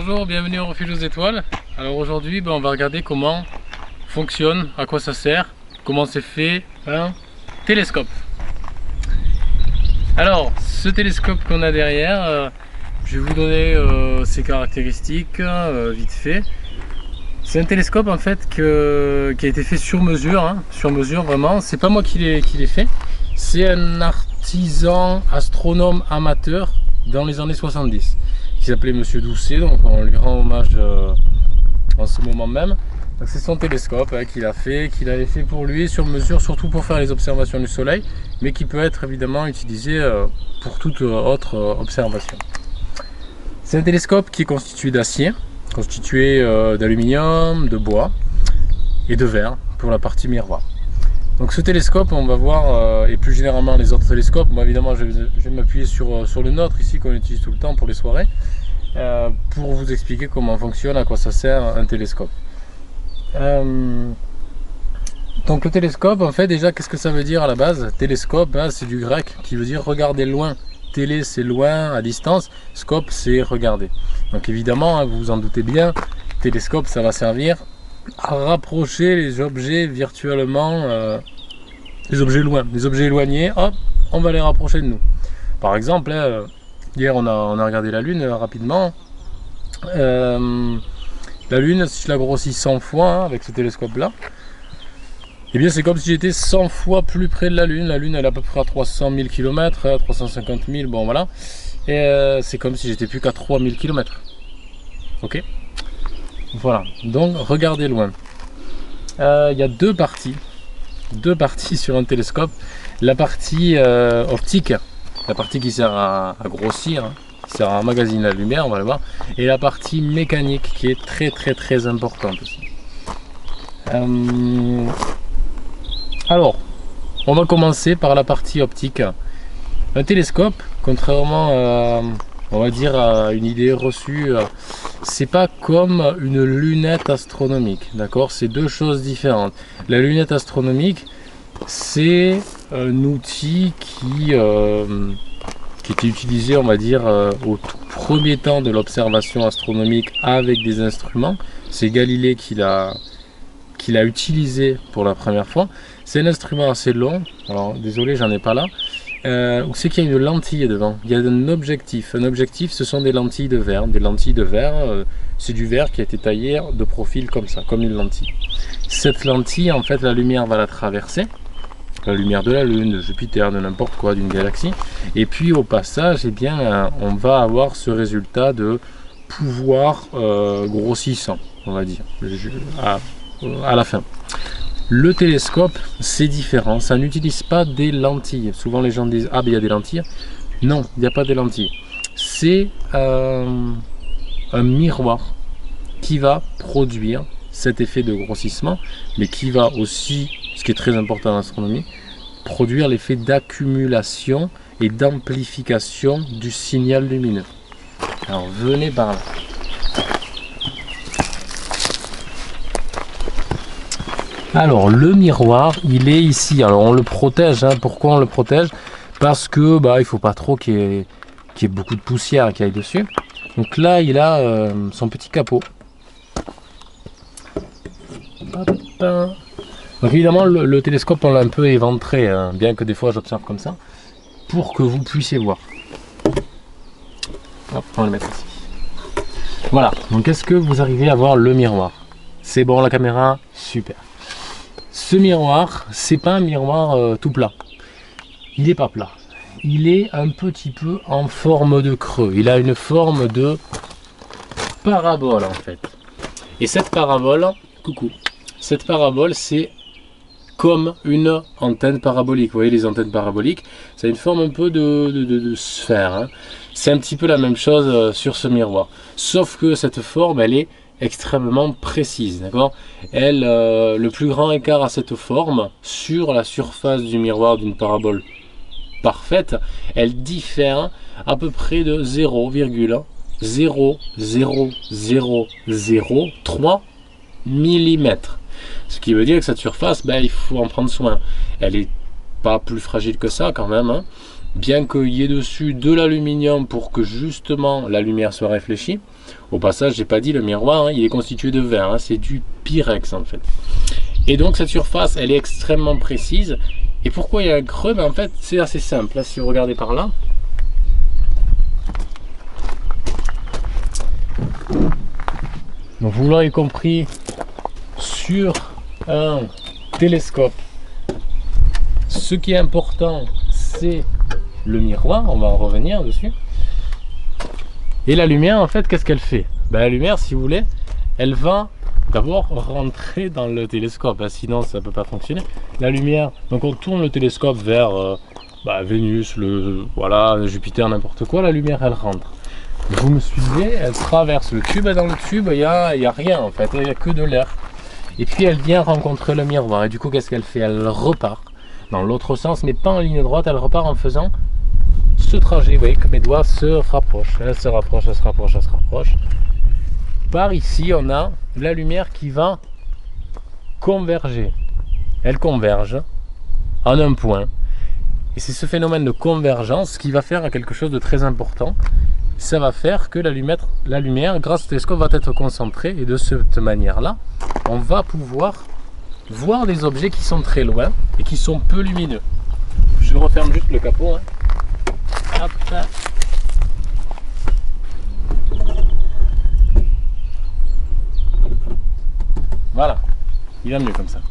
bonjour, bienvenue au Refuge aux étoiles. Alors aujourd'hui on va regarder comment fonctionne, à quoi ça sert, comment c'est fait un télescope. Alors ce télescope qu'on a derrière, je vais vous donner ses caractéristiques vite fait. C'est un télescope en fait qui a été fait sur mesure, sur mesure vraiment. C'est pas moi qui l'ai fait, c'est un artisan astronome amateur dans les années 70 qui s'appelait Monsieur Doucet, donc on lui rend hommage en ce moment même. C'est son télescope qu'il avait fait pour lui sur mesure, surtout pour faire les observations du soleil, mais qui peut être évidemment utilisé pour toute autre observation. C'est un télescope qui est constitué d'acier, constitué d'aluminium, de bois et de verre pour la partie miroir. Donc ce télescope, on va voir, et plus généralement les autres télescopes, moi évidemment je vais m'appuyer sur le nôtre ici qu'on utilise tout le temps pour les soirées, pour vous expliquer comment fonctionne, à quoi ça sert un télescope. Donc le télescope, en fait déjà qu'est-ce que ça veut dire à la base? Télescope, c'est du grec qui veut dire regarder loin. Télé c'est loin, à distance, scope c'est regarder. Donc évidemment, vous vous en doutez bien, télescope ça va servir à rapprocher les objets virtuellement, les objets loin, les objets éloignés, hop, on va les rapprocher de nous. Par exemple, hier on a regardé la Lune rapidement. La Lune, si je la grossis 100 fois avec ce télescope là, et bien c'est comme si j'étais 100 fois plus près de la Lune. La Lune elle est à peu près à 300 000 km, 350 000, bon voilà. Et c'est comme si j'étais plus qu'à 3000 km. Ok. Voilà, donc regardez loin. Il y a deux parties sur un télescope. La partie optique, la partie qui sert à grossir, qui sert à emmagasiner la lumière, on va le voir. Et la partie mécanique qui est très importante aussi. Alors, on va commencer par la partie optique. Un télescope, contrairement on va dire à une idée reçue, c'est pas comme une lunette astronomique, d'accord? C'est deux choses différentes. La lunette astronomique, c'est un outil qui était utilisé, on va dire, au tout premier temps de l'observation astronomique avec des instruments. C'est Galilée qui l'a utilisé pour la première fois. C'est un instrument assez long, alors désolé j'en ai pas là. C'est qu'il y a une lentille devant, il y a un objectif. Un objectif, ce sont des lentilles de verre. Des lentilles de verre, c'est du verre qui a été taillé de profil comme ça, comme une lentille. Cette lentille, en fait, la lumière va la traverser. La lumière de la Lune, de Jupiter, de n'importe quoi, d'une galaxie. Et puis au passage, eh bien, on va avoir ce résultat de pouvoir grossissant, on va dire, à la fin. Le télescope, c'est différent, ça n'utilise pas des lentilles. Souvent les gens disent « Ah, ben il y a des lentilles ». Non, il n'y a pas de lentilles. C'est un miroir qui va produire cet effet de grossissement, mais qui va aussi, ce qui est très important en astronomie, produire l'effet d'accumulation et d'amplification du signal lumineux. Alors venez par là. Alors le miroir, il est ici. Alors on le protège. Pourquoi on le protège? Parce que il faut pas trop qu'il y ait beaucoup de poussière qui aille dessus. Donc là il a son petit capot. Donc évidemment le télescope on l'a un peu éventré, bien que des fois j'observe comme ça, pour que vous puissiez voir. Hop, on va le mettre ici. Voilà. Donc est-ce que vous arrivez à voir le miroir? C'est bon la caméra? Super. Ce miroir, c'est pas un miroir tout plat. Il n'est pas plat. Il est un petit peu en forme de creux. Il a une forme de parabole en fait. Et cette parabole, cette parabole c'est comme une antenne parabolique. Vous voyez les antennes paraboliques, ça a une forme un peu de sphère. C'est un petit peu la même chose sur ce miroir. Sauf que cette forme, elle est extrêmement précise, d'accord? Le plus grand écart à cette forme sur la surface du miroir d'une parabole parfaite, elle diffère à peu près de 0,00003 mm. Ce qui veut dire que cette surface, il faut en prendre soin. Elle est pas plus fragile que ça quand même, bien qu'il y ait dessus de l'aluminium pour que justement la lumière soit réfléchie. Au passage, j'ai pas dit, le miroir, hein, il est constitué de verre, hein, c'est du Pyrex en fait. Et donc cette surface, elle est extrêmement précise. Et pourquoi il y a un creux? Ben, en fait, c'est assez simple. Là, si vous regardez par là, donc vous l'aurez compris, sur un télescope, ce qui est important, c'est le miroir. On va en revenir dessus. Et la lumière, en fait, qu'est-ce qu'elle fait? Ben, la lumière, si vous voulez, elle va d'abord rentrer dans le télescope, hein, sinon ça ne peut pas fonctionner. La lumière, donc on tourne le télescope vers Vénus, voilà, Jupiter, n'importe quoi, la lumière elle rentre. Vous me suivez, elle traverse le tube, et dans le tube il n'y a rien en fait, il n'y a que de l'air. Et puis elle vient rencontrer le miroir, et du coup qu'est-ce qu'elle fait? Elle repart dans l'autre sens, mais pas en ligne droite, elle repart en faisant ce trajet. Vous voyez que mes doigts se rapprochent, elle se rapproche, elle se rapproche, elle se rapproche. Par ici, on a la lumière qui va converger. Elle converge en un point. Et c'est ce phénomène de convergence qui va faire quelque chose de très important. Ça va faire que la lumière, grâce au télescope, va être concentrée. Et de cette manière-là, on va pouvoir voir des objets qui sont très loin et qui sont peu lumineux. Je referme juste le capot. Hein. Hop là. Voilà, il va mieux comme ça.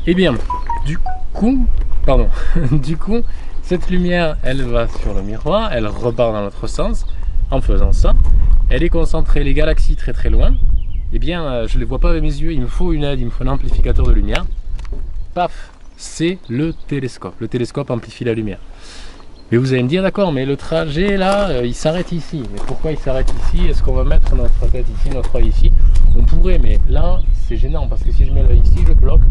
Et bien, du coup, cette lumière, elle va sur le miroir, elle repart dans l'autre sens. En faisant ça, elle est concentrée, les galaxies très très loin. Eh bien, je ne les vois pas avec mes yeux, il me faut une aide, il me faut un amplificateur de lumière. Paf, c'est le télescope amplifie la lumière. Mais vous allez me dire, d'accord, mais le trajet là, il s'arrête ici. Mais pourquoi il s'arrête ici? Est-ce qu'on va mettre notre tête ici, notre œil ici? On pourrait, mais là, c'est gênant parce que si je mets l'œil ici, je bloque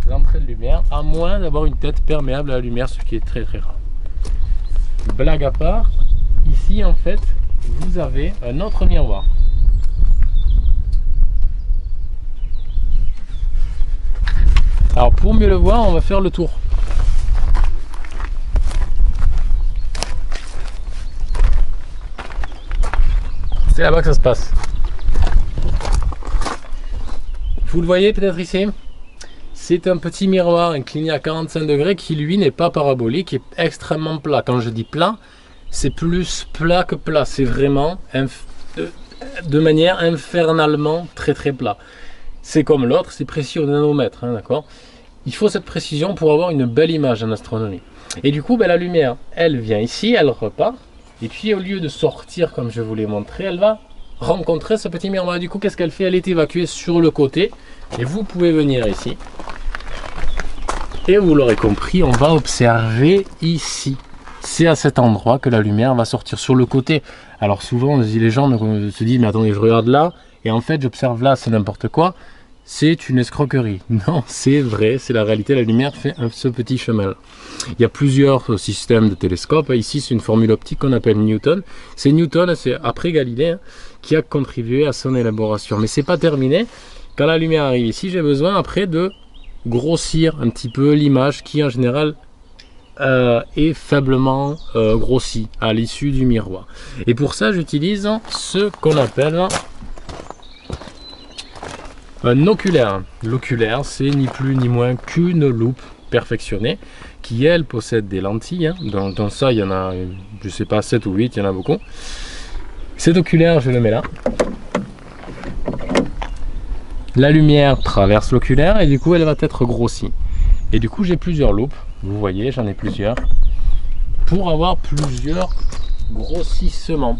l'entrée de lumière, à moins d'avoir une tête perméable à la lumière, ce qui est très très rare. Blague à part, ici en fait, vous avez un autre miroir. Alors pour mieux le voir, on va faire le tour. C'est là-bas que ça se passe. Vous le voyez peut-être ici? C'est un petit miroir incliné à 45 degrés qui lui n'est pas parabolique, qui est extrêmement plat. Quand je dis plat, c'est plus plat que plat. C'est vraiment de manière infernalement très très plat. C'est comme l'autre, c'est précis au nanomètre, hein, d'accord? Il faut cette précision pour avoir une belle image en astronomie. Et du coup, ben, la lumière, elle vient ici, elle repart. Et puis au lieu de sortir comme je vous l'ai montré, elle va rencontrer ce petit miroir. Du coup, qu'est-ce qu'elle fait? Elle est évacuée sur le côté. Et vous pouvez venir ici. Et vous l'aurez compris, on va observer ici. C'est à cet endroit que la lumière va sortir sur le côté. Alors souvent, les gens se disent, mais attendez, je regarde là. Et en fait, j'observe là, c'est n'importe quoi. C'est une escroquerie. Non, c'est vrai, c'est la réalité. La lumière fait ce petit chemin. Il y a plusieurs systèmes de télescopes. Ici, c'est une formule optique qu'on appelle Newton. C'est Newton, c'est après Galilée, hein, qui a contribué à son élaboration. Mais c'est pas terminé. Quand la lumière arrive ici, j'ai besoin après de grossir un petit peu l'image qui, en général, est faiblement grossie à l'issue du miroir. Et pour ça, j'utilise ce qu'on appelle un oculaire. L'oculaire, c'est ni plus ni moins qu'une loupe perfectionnée qui, elle, possède des lentilles. Hein. Dans ça, il y en a, je sais pas, 7 ou 8, il y en a beaucoup. Cet oculaire, je le mets là. La lumière traverse l'oculaire et du coup, elle va être grossie. Et du coup, j'ai plusieurs loupes. Vous voyez, j'en ai plusieurs. Pour avoir plusieurs grossissements.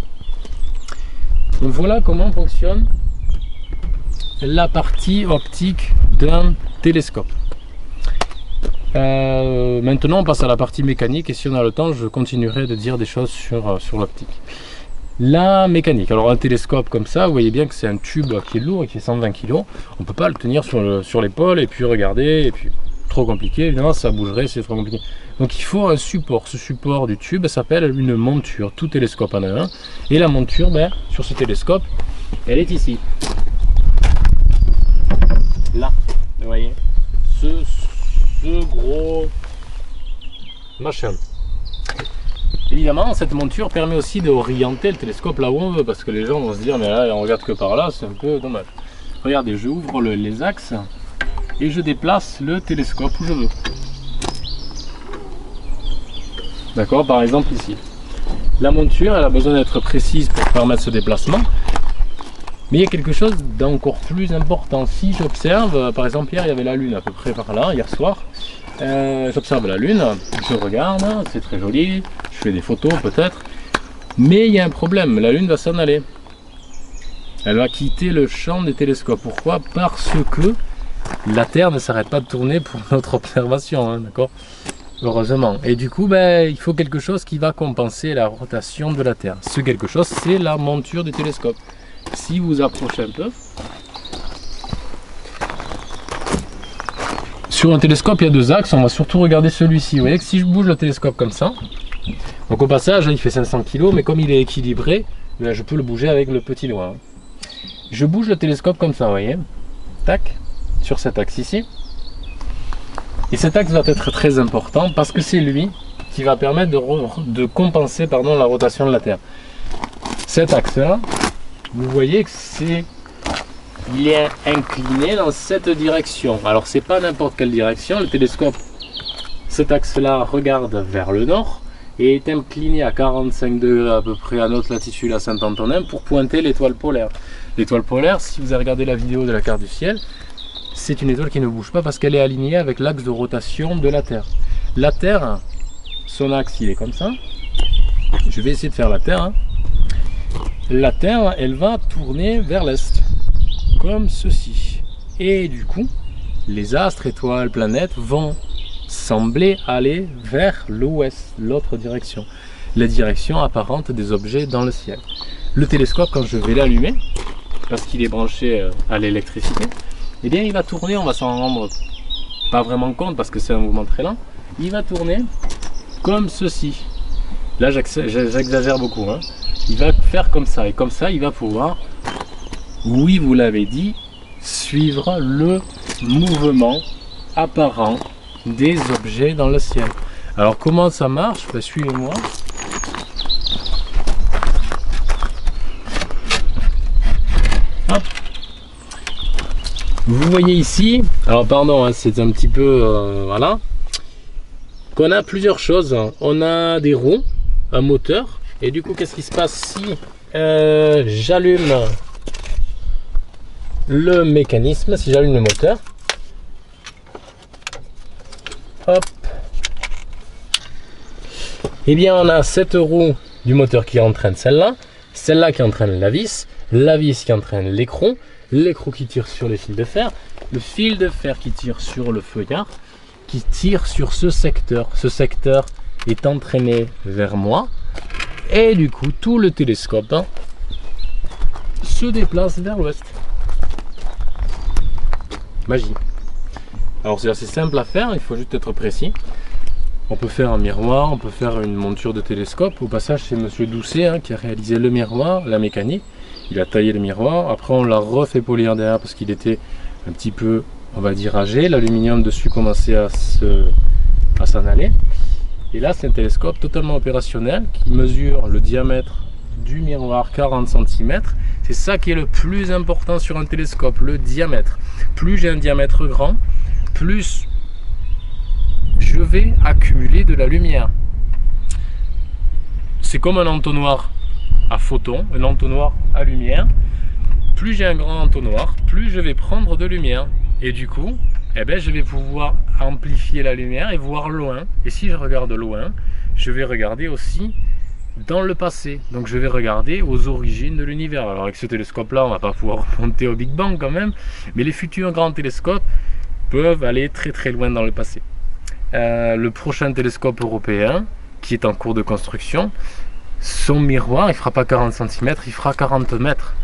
Donc voilà comment fonctionne la partie optique d'un télescope. Maintenant on passe à la partie mécanique et si on a le temps je continuerai de dire des choses sur l'optique. La mécanique, alors un télescope comme ça, vous voyez bien que c'est un tube qui est lourd et qui fait 120 kg. On ne peut pas le tenir sur l'épaule et puis regarder, et puis trop compliqué, évidemment ça bougerait, c'est trop compliqué. Donc il faut un support, ce support du tube s'appelle une monture, tout télescope en a un. Et la monture, ben, sur ce télescope, elle est ici. Là, vous voyez, ce gros machin. Évidemment, cette monture permet aussi d'orienter le télescope là où on veut, parce que les gens vont se dire, mais là, on regarde que par là, c'est un peu dommage. Regardez, j'ouvre les axes et je déplace le télescope où je veux. D'accord, par exemple ici. La monture, elle a besoin d'être précise pour permettre ce déplacement. Mais il y a quelque chose d'encore plus important. Si j'observe, par exemple hier, il y avait la lune à peu près par là, hier soir. J'observe la lune, je regarde, c'est très joli, je fais des photos peut-être. Mais il y a un problème, la lune va s'en aller. Elle va quitter le champ des télescopes. Pourquoi? Parce que la Terre ne s'arrête pas de tourner pour notre observation, hein, d'accord? Heureusement. Et du coup, il faut quelque chose qui va compenser la rotation de la Terre. Ce quelque chose, c'est la monture du télescope. Si vous approchez un peu, sur un télescope, il y a deux axes. On va surtout regarder celui-ci. Vous voyez que si je bouge le télescope comme ça, donc au passage, il fait 500 kg, mais comme il est équilibré, je peux le bouger avec le petit doigt. Je bouge le télescope comme ça, vous voyez, tac, sur cet axe ici. Et cet axe va être très important parce que c'est lui qui va permettre de compenser la rotation de la Terre. Cet axe-là, vous voyez que il est incliné dans cette direction. Alors c'est pas n'importe quelle direction, le télescope, cet axe-là regarde vers le nord et est incliné à 45 degrés à peu près à notre latitude à Saint-Antonin pour pointer l'étoile polaire. L'étoile polaire, si vous avez regardé la vidéo de la carte du ciel, c'est une étoile qui ne bouge pas parce qu'elle est alignée avec l'axe de rotation de la Terre. La Terre, son axe il est comme ça. Je vais essayer de faire la Terre. Hein. La Terre, elle va tourner vers l'est, comme ceci. Et du coup, les astres, étoiles, planètes vont sembler aller vers l'ouest, l'autre direction. La direction apparente des objets dans le ciel. Le télescope, quand je vais l'allumer, parce qu'il est branché à l'électricité, eh bien il va tourner, on va s'en rendre pas vraiment compte parce que c'est un mouvement très lent, il va tourner comme ceci. Là j'exagère beaucoup, hein. Il va faire comme ça, et comme ça il va pouvoir, oui vous l'avez dit, suivre le mouvement apparent des objets dans le ciel. Alors comment ça marche? Suivez-moi. Hop. Vous voyez ici, alors pardon, hein, c'est un petit peu, voilà, qu'on a plusieurs choses. On a des roues, un moteur, et du coup, qu'est-ce qui se passe si j'allume le mécanisme, si j'allume le moteur, hop, et bien on a cette roue du moteur qui entraîne celle-là qui entraîne la vis qui entraîne l'écrou qui tire sur les fils de fer, le fil de fer qui tire sur le feuillard, qui tire sur ce secteur. Ce secteur est entraîné vers moi et du coup tout le télescope se déplace vers l'ouest. Magie. Alors c'est assez simple à faire, il faut juste être précis. On peut faire un miroir, on peut faire une monture de télescope. Au passage, c'est monsieur Doucet hein, qui a réalisé le miroir, la mécanique. Il a taillé le miroir. Après, on l'a refait polir derrière parce qu'il était un petit peu, on va dire, âgé. L'aluminium dessus commençait à s'en aller. Et là, c'est un télescope totalement opérationnel qui mesure le diamètre du miroir 40 cm. C'est ça qui est le plus important sur un télescope, le diamètre. Plus j'ai un diamètre grand, plus je vais accumuler de la lumière. C'est comme un entonnoir à photons, un entonnoir à lumière. Plus j'ai un grand entonnoir, plus je vais prendre de lumière. Et du coup, je vais pouvoir amplifier la lumière et voir loin. Et si je regarde loin, je vais regarder aussi dans le passé. Donc je vais regarder aux origines de l'univers. Alors avec ce télescope-là, on ne va pas pouvoir remonter au Big Bang quand même. Mais les futurs grands télescopes peuvent aller très très loin dans le passé. Le prochain télescope européen qui est en cours de construction, son miroir il fera pas 40 cm, il fera 40 mètres.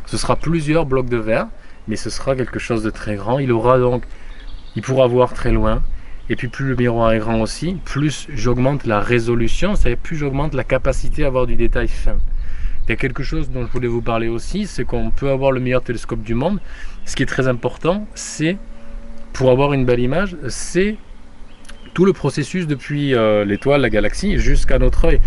Ce sera plusieurs blocs de verre, mais ce sera quelque chose de très grand. Il pourra voir très loin. Et puis plus le miroir est grand aussi, plus j'augmente la résolution, c'est-à-dire plus j'augmente la capacité à avoir du détail fin. Il y a quelque chose dont je voulais vous parler aussi, c'est qu'on peut avoir le meilleur télescope du monde. Ce qui est très important, c'est, pour avoir une belle image, c'est tout le processus depuis l'étoile, la galaxie, jusqu'à notre œil.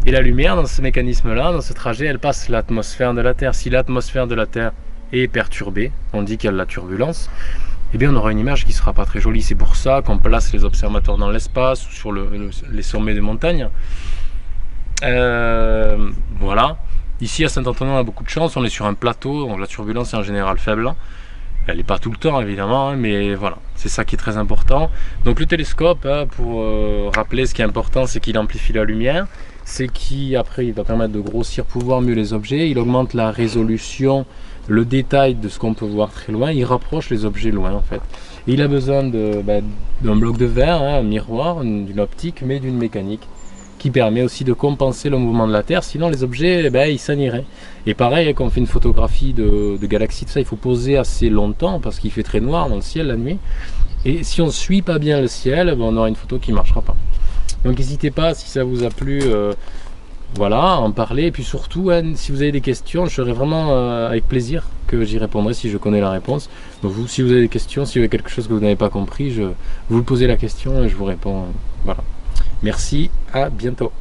Et la lumière, dans ce mécanisme-là, dans ce trajet, elle passe l'atmosphère de la Terre. Si l'atmosphère de la Terre est perturbée, on dit qu'il y a de la turbulence, eh bien on aura une image qui ne sera pas très jolie. C'est pour ça qu'on place les observateurs dans l'espace ou sur les sommets des montagnes. Voilà. Ici à Saint-Antonin, on a beaucoup de chance, on est sur un plateau, donc la turbulence est en général faible. Elle n'est pas tout le temps évidemment, mais voilà, c'est ça qui est très important. Donc le télescope, pour rappeler, ce qui est important, c'est qu'il amplifie la lumière, c'est qu'après il va permettre de grossir, pour voir mieux les objets, il augmente la résolution, le détail de ce qu'on peut voir très loin, il rapproche les objets loin en fait. Et il a besoin d'un bloc de verre, un miroir, d'une optique, mais d'une mécanique, qui permet aussi de compenser le mouvement de la Terre, sinon les objets, ils s'en iraient. Et pareil, quand on fait une photographie de galaxies, tout ça, il faut poser assez longtemps, parce qu'il fait très noir dans le ciel la nuit. Et si on ne suit pas bien le ciel, on aura une photo qui ne marchera pas. Donc n'hésitez pas, si ça vous a plu, voilà, à en parler. Et puis surtout, si vous avez des questions, je serai vraiment avec plaisir que j'y répondrai si je connais la réponse. Donc vous, si vous avez des questions, si vous avez quelque chose que vous n'avez pas compris, vous posez la question et je vous réponds. Voilà. Merci, à bientôt.